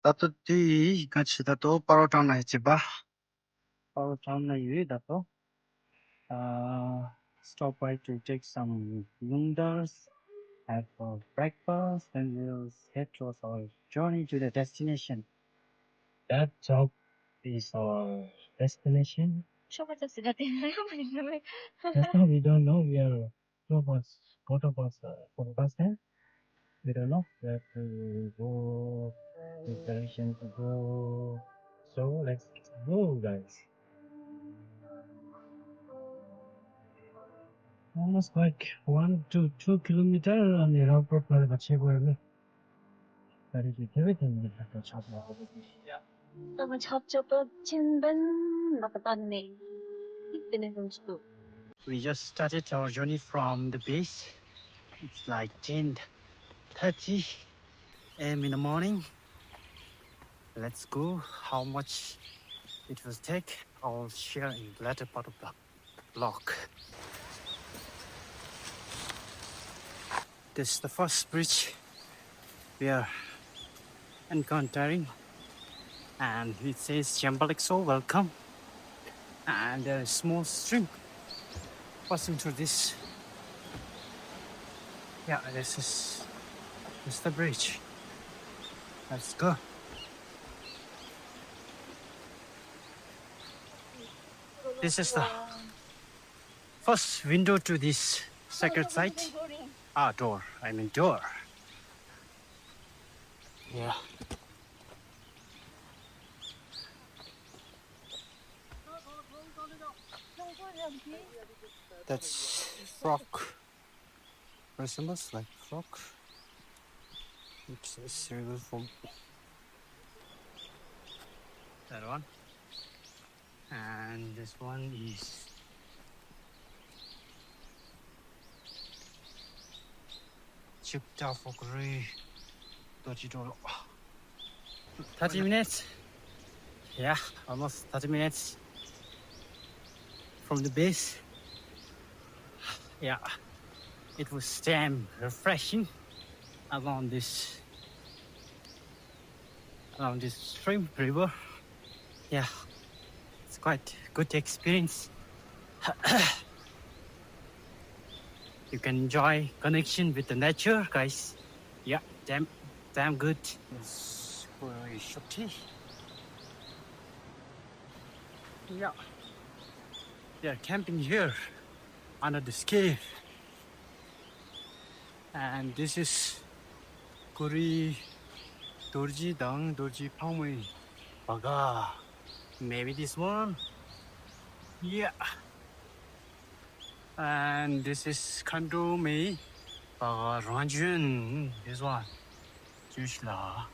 따뜻히 같이 다또 바로타나 했지 봐. 바로타나 이 다또 stop by to take some noodles, have breakfast, and we'll head towards our journey to the destination. That job is our destination. That's how we don't know. We are both of us there. We don't know where to go, which direction to go. So let's go, guys. Almost like 1 to 2 kilometers on the road for the Chegway. That is everything we have to chop off. We just started our journey from the base. It's like 10:30 a.m. in the morning. Let's go. How much it will take, I'll share in the latter part of the vlog. This is the first bridge we are encountering, and it says Jambalexo, welcome. And there is a small stream passing through this. Yeah, this is the bridge. Let's go. This is the first window to this sacred site. Door. I mean door. Yeah. That's frog. Resembles like frog. It's a cereal form. That one. And this one is Chungphu 30 minutes. Yeah, almost 30 minutes from the base. Yeah, it was damn refreshing along this stream river. Yeah, it's quite good experience. You can enjoy connection with the nature, guys. Yeah, damn good. It's very shorty. Yeah, they are camping here under this cave, and this is Kuri Dorji Dang Dorji Pangmui Baga. Maybe this one. Yeah. And this is Kando Mei Baga Ranjun. This one. Jushla.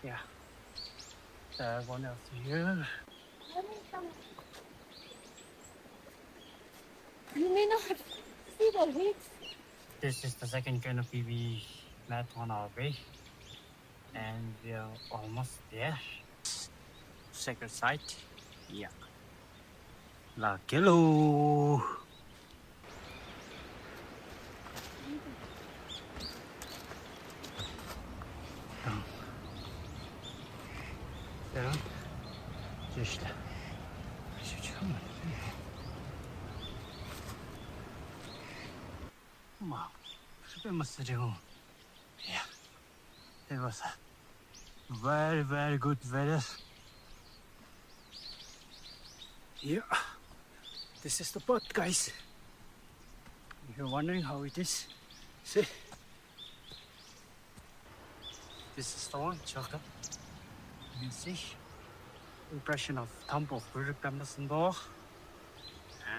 Yeah. There's one else here. You may not see the weeds. This is the second canopy we met on our way, and we are almost there. Sacred site. Yeah. La Kilo. There. Just. Wow, yeah, it was very, very good weather. Yeah, this is the pot, guys. If you're wondering how it is, see, this is the one, chocolate. You can see impression of thumb of Burkamnasenbo,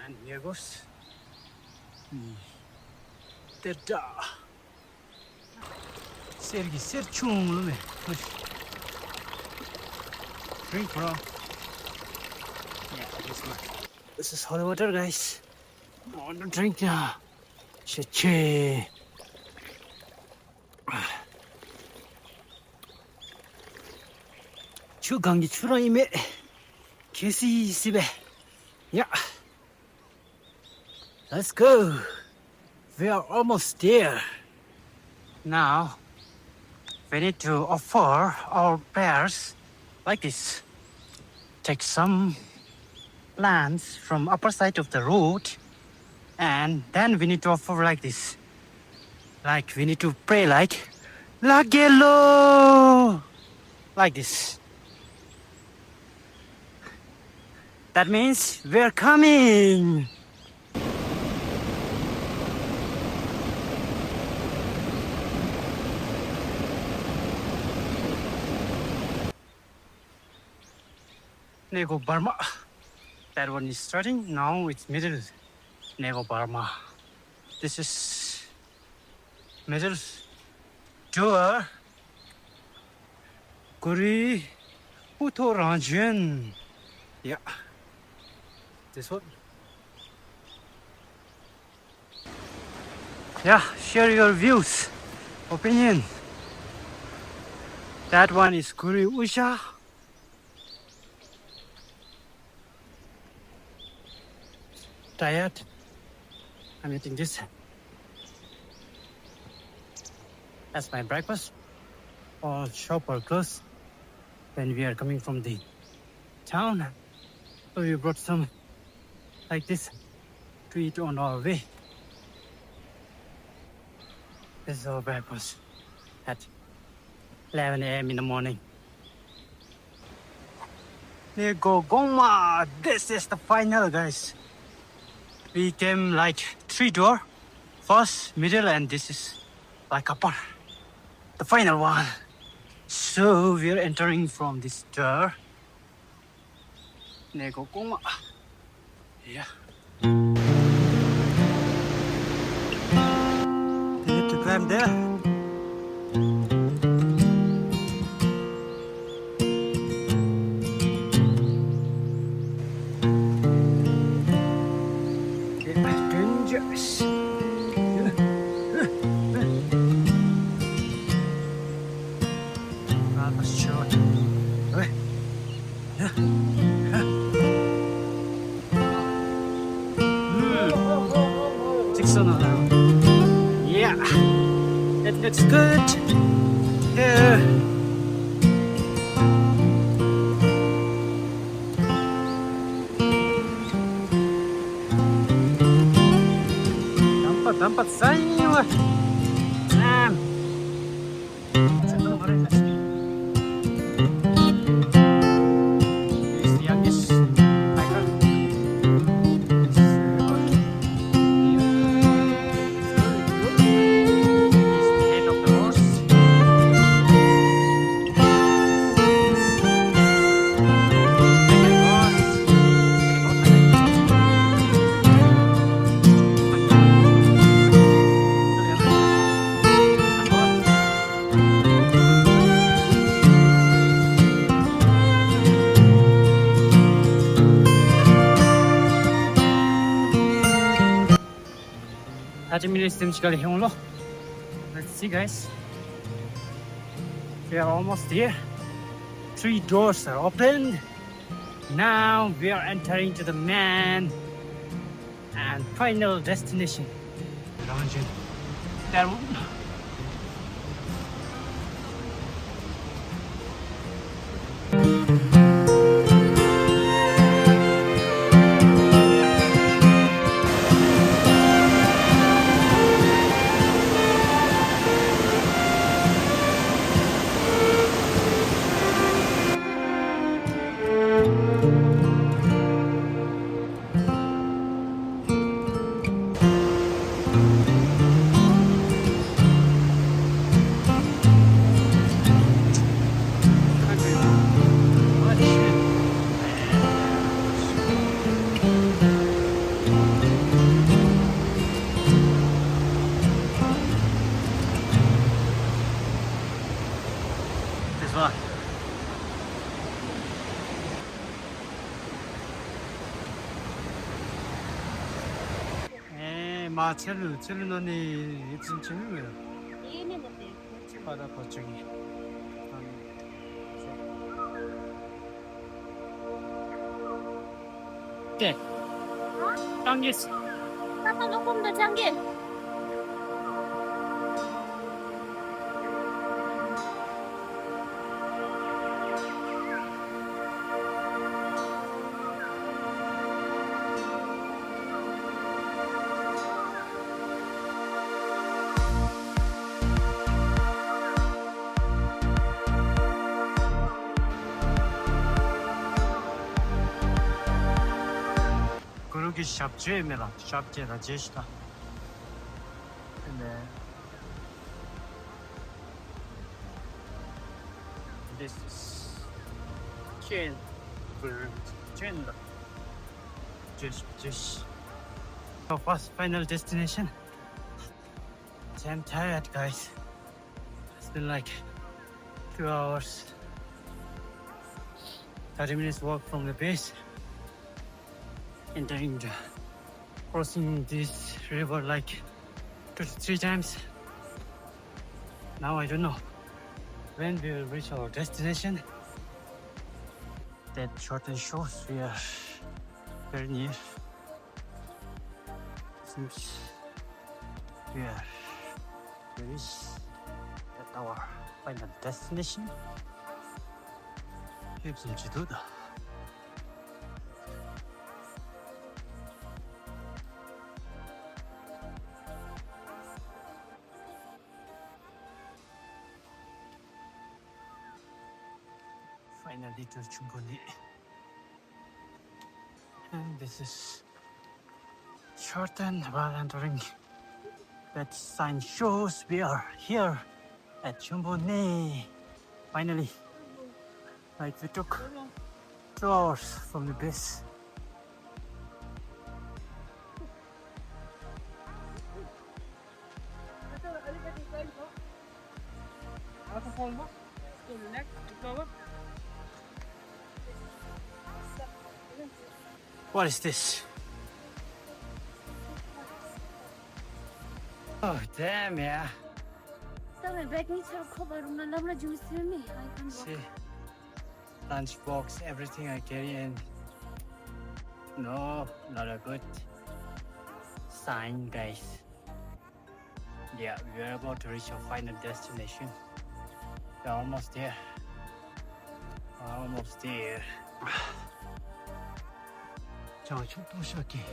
and here goes. There. Sergi Serchung. Drink, bro. Yeah, this one. This is holy water, guys. I want to drink now. Che. Chugangi Churaime. Kissy Sibe. Yeah. Let's go. We are almost there. Now, we need to offer our prayers like this. Take some plants from upper side of the road, and then we need to offer like this. Like we need to pray like Lagelo, like this. That means we're coming. Nego Burma. That one is starting. Now it's middle. Nego Burma. This is middle door. Guri Uto Ranjun. Yeah. This one. Yeah, share your views, opinion. That one is Guri Usha. Tired. I'm eating this. That's my breakfast. All shop are closed when we are coming from the town. So we brought some like this to eat on our way. This is our breakfast at 11 a.m. in the morning. Nego Goma. This is the final, guys. We came like 3 doors. First, middle, and this is like upper. The final one. So we're entering from this door. Nego Goma. Yeah. You need to climb there. Dangerous. Let's show it. Yeah, it looks good. Yeah. Tempat saya. He's the youngest hiker. He's the head of the horse. Let's see, guys. We are almost there. 3 doors are open. Now we are entering to the main and final destination. That one. This one. 첼루너니 입신 첼루야. 얘는 어때? 바다 버중이. 네. 당겼어. Tata 조금 더 장기. 여기 샵주입니다. 샵주라 제시다. 네. This is chain for chain. Just. Our first final destination. I'm tired, guys. It's been like 2 hours. 30 minutes walk from the base. And crossing this river like 2 to 3 times. Now I don't know when we will reach our destination. That shortened shows we are very near. Seems we are at our final destination. 이게 무슨 지도다. Finally to Chungphu Ney. And this is shortened while entering. That sign shows we are here at Chungphu Ney. Finally, like we took 2 hours from the base. What is this? Oh damn, yeah. See, lunch box, everything I carry in. No, not a good sign, guys. Yeah, we are about to reach our final destination. We're almost there. Almost there. Chungphu Ney.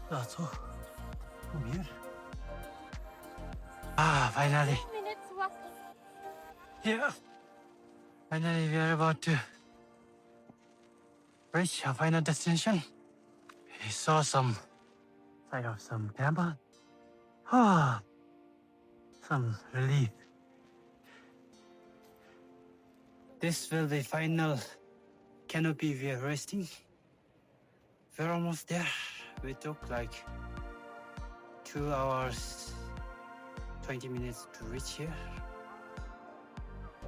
That's all. From here. Finally. 10 minutes walk. Yeah. Finally, we are about to reach our final destination. We saw some sight of some temple. Some relief. This will be final canopy we are resting. We're almost there. We took like 2 hours, 20 minutes to reach here.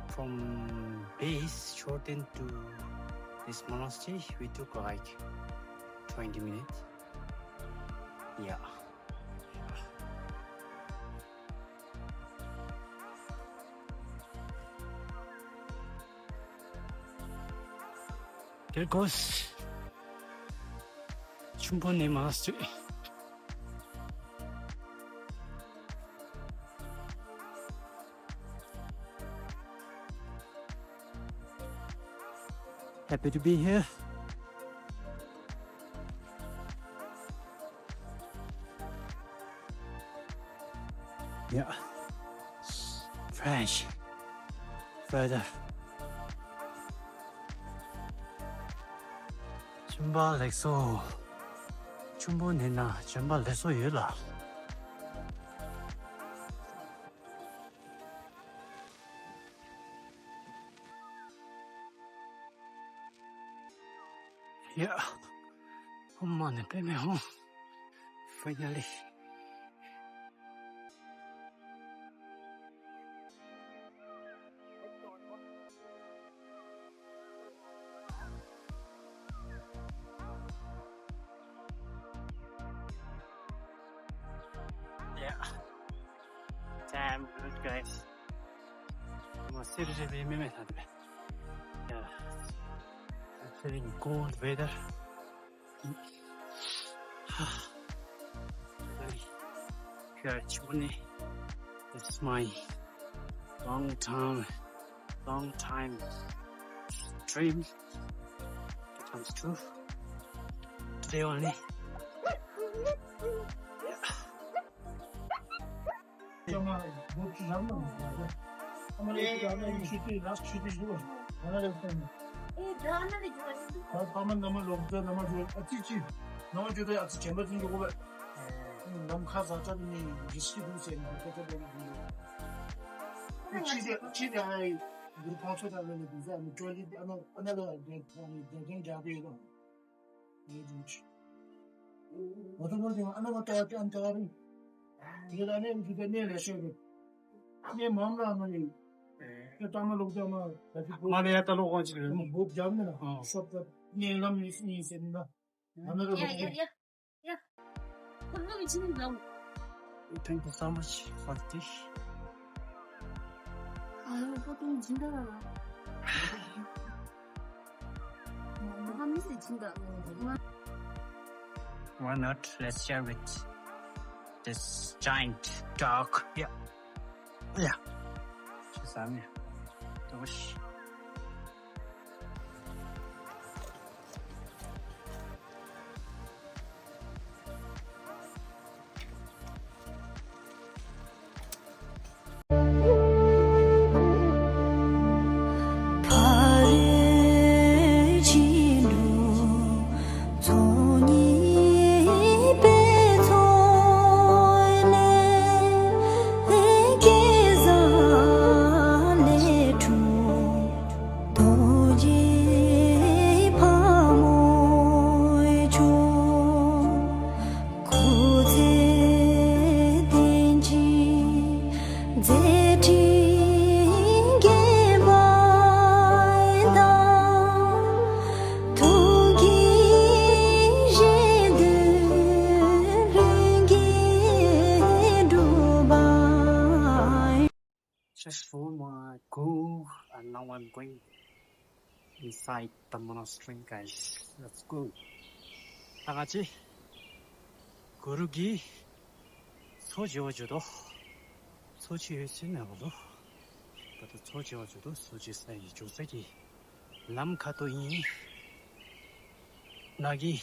From base shortened to this monastery, we took like 20 minutes. Yeah. There goes Chungphu Ney Monastery. Happy to be here. Yeah. Fresh. Further. 전발 렉소. Chungphu Ney na 전발 렉소 유라. Yeah. 엄마는 빼면 finally. Yeah. Damn good, guys. seriously 매매 사드래. Yeah. Feeling cold weather. Here at Chungphu Ney. This is my long time dream. It comes true. Today only. 너무觉得아주 전부진 요거 너무 가서 저기 리시도 세는 거 지대 우리 방초다는 비자 저기 하나가 된 자리가 이제 어떤 걸 하나가 또 안 따라리 이게 안에 그게 내려셔도 내 마음만이 그 담을 오자마 말이야 따로 지금 못 잡는 수업도 내람 있습니다 하나가 야. 그놈이 지는 거. Thank you so much for this. 아유, 보통 진다잖아. 한 미세 진다. Why not? Let's share with this giant dog. Yeah. 세상에. 도시. Just for my go, and now I'm going inside the monastery, guys. Let's go. 다 같이 거르기 소지어주도 소지해지나고도 또 소지어주도 소지사이 조세기 남카도이 나기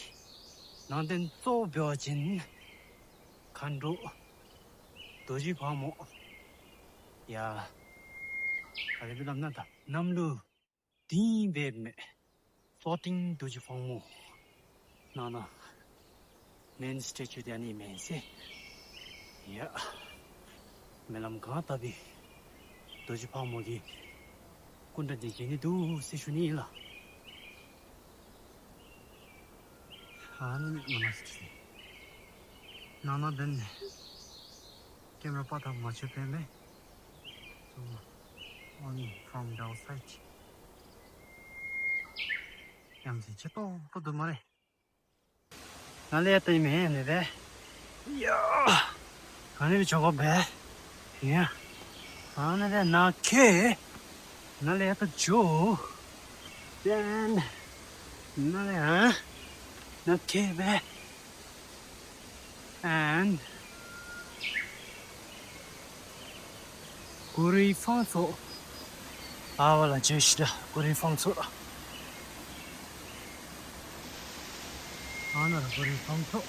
나된 쪼벼진 간도 도지과모 야 알레비 남난다 남루 딘베메 floating 도지광모 나나 main statue 대한 이면세 야 멜람가 답이 도지광모기 군단지 지니도 세슈니라 한 모나스트리 나나 된 camera part of Machu Picchu. So only from the outside. Em thì chết to đùm mà đây. Nó lấy tay mẹ này đấy. Yeah. Anh ấy cho bé. Yeah. Anh ấy nó kê. Nó lấy tay chú. Then nó lấy hả? Nó kê bé. And 구리 방소 아와라 제시다 구리 방소 아나라 구리 방소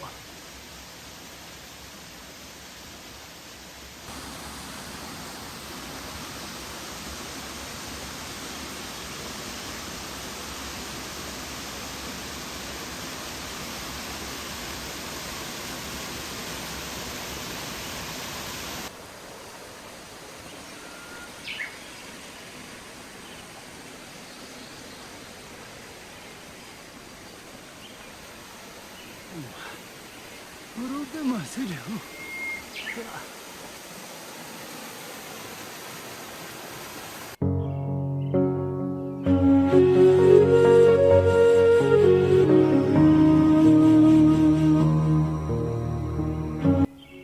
그러게 마세요.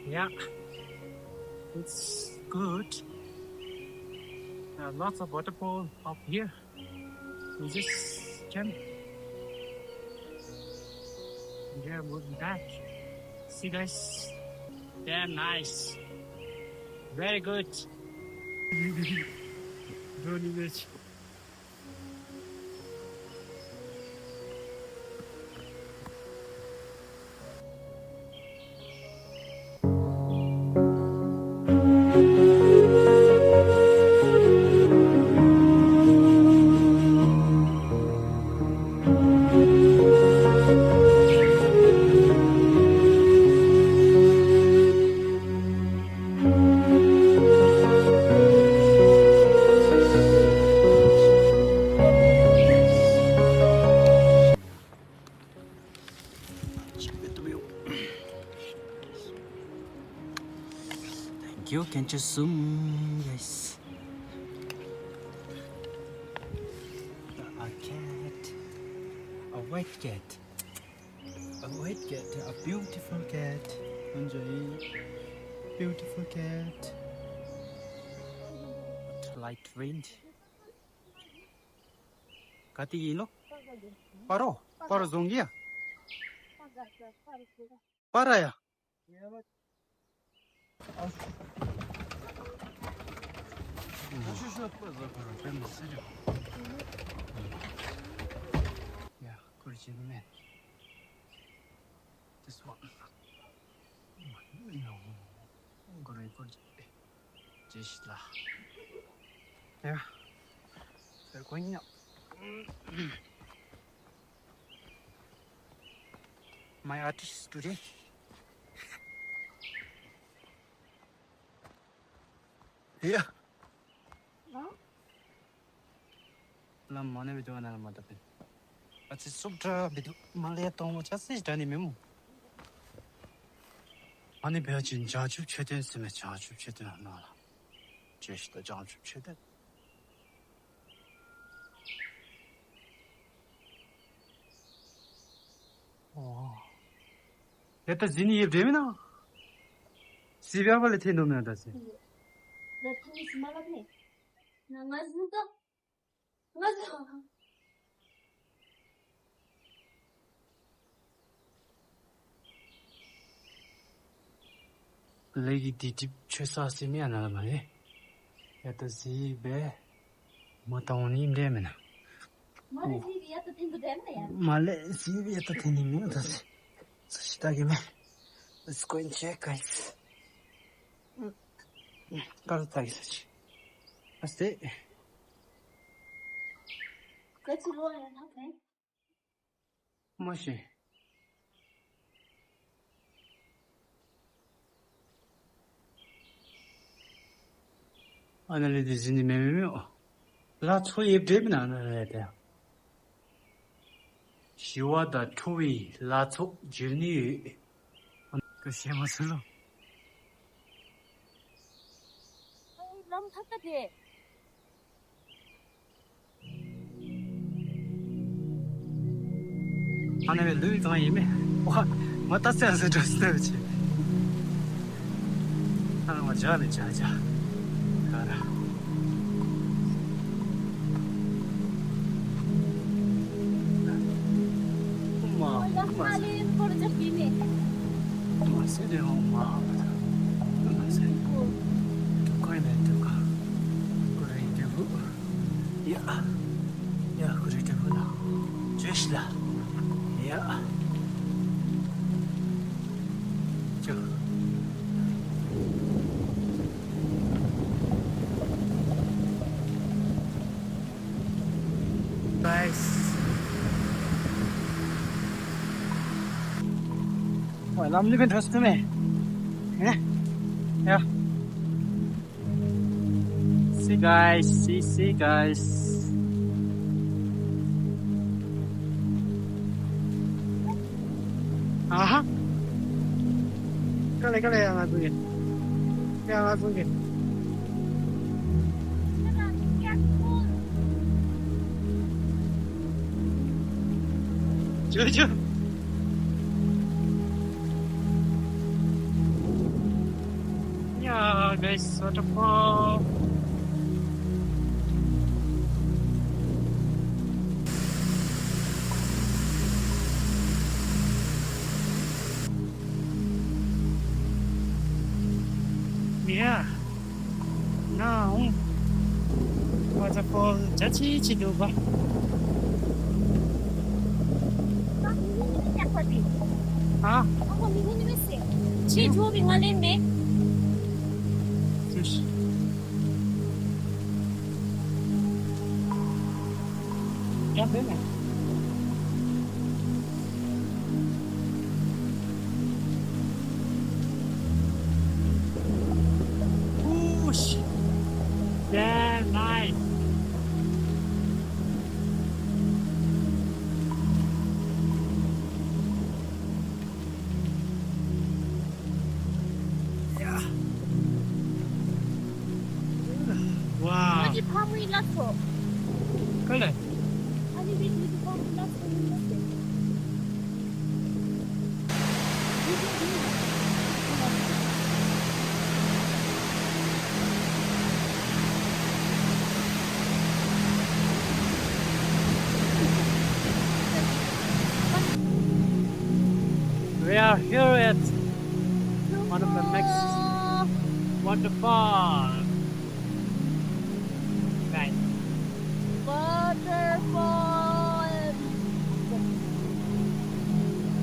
Yeah, it's good. Lots of waterfall up here. We just can. Yeah, we'll be back. See guys, they're nice, very good. Don't need it. Thank you. Can you zoom, guys? A cat, a white cat, a white cat, a beautiful cat. Enjoy, beautiful cat. Light wind. Kati ino? Paro, paro zongia. Paraya. Yeah, good man. This one. No. Good. Just lah. Yeah. They're going up. My artist today. Yeah. Lam mane video na mata pe. Ati subtra video male tong chasi dani memo. Ani beajin jaju cheden sime jaju cheden na. Jeshi da jaju cheden. Oh. Это зимнее время? Себя валите номер дать. 나 테니스 말았네. 나 맞는다. 맞아. Lady Didi 최사 심이 안 하나 말이. Это 집에 못하니 되면. 말에 집이 야또 된도 되네. 말에 집이 또 되는 거 다시. 시작이면. Let's go and check, guys. 가르쳐 있었지. 아스테. 같이 로아야 하네. 뭐시? 아날리 디즈니 매매며. 라 초입 되면 안 해야 돼. 시와다 초이 라초 주니. 그 시험을로. 너무 답답해. 안에 왜 늘 동안 이미 와 맞다세서 줬어요지. 하나 뭐 저를 자자. 가라. 엄마. 빨리 버려져 비네. 엄마 세대 엄마. 엄마 세. 거기는 누가? 그래 이제부. 야. 야 그래 이제부나. 죄시다. 야. 저. Guys. Ôi, làm như bên thật thế này. Nè. Yeah. See guys, see guys. Aha. Cái này là gì? Cái là gì? chưa. Yeah, guys, waterfall. Yeah. Now, waterfall jadi ciduba. 아, 아빠 미니님 했어. 지 조빙 할랬네. 주시. 야, 되네. 오씨. Yeah, nice. we lasso. 그래. 아니 we come lasso 있는데. We are here at one of the next waterfall. Right. Waterfall.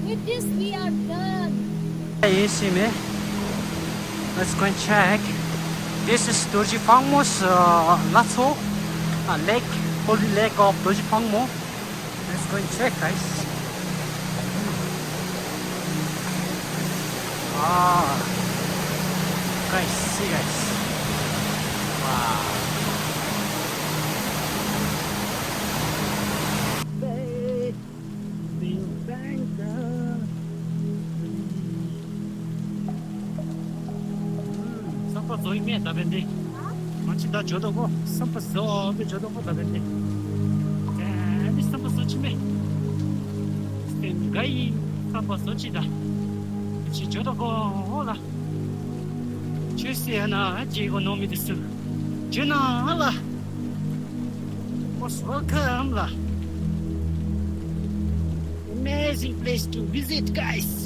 With this we are done. Hey, see me. Let's go and check. This is Doji Pangmo's Latso lake, holy lake of Doji Pangmo. Let's go and check, guys. Guys, see guys. Wow. Sampa zoi me da bende. Manchi da jodo go. Sampa zo be jodo go da bende. Ni sampa so chime. Sten gai sampa so chi da. Chi jodo go hola. Chusena jigo no mi desu. Juna ala. Most welcome la. Amazing place to visit, guys.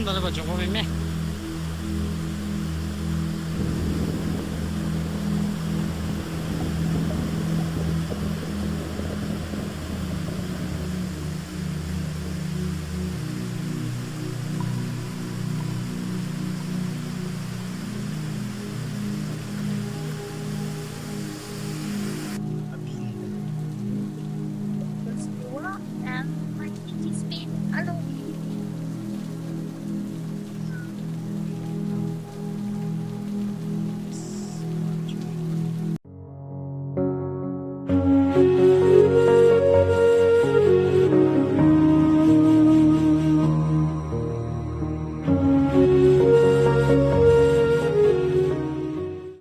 Nada ba jogo me.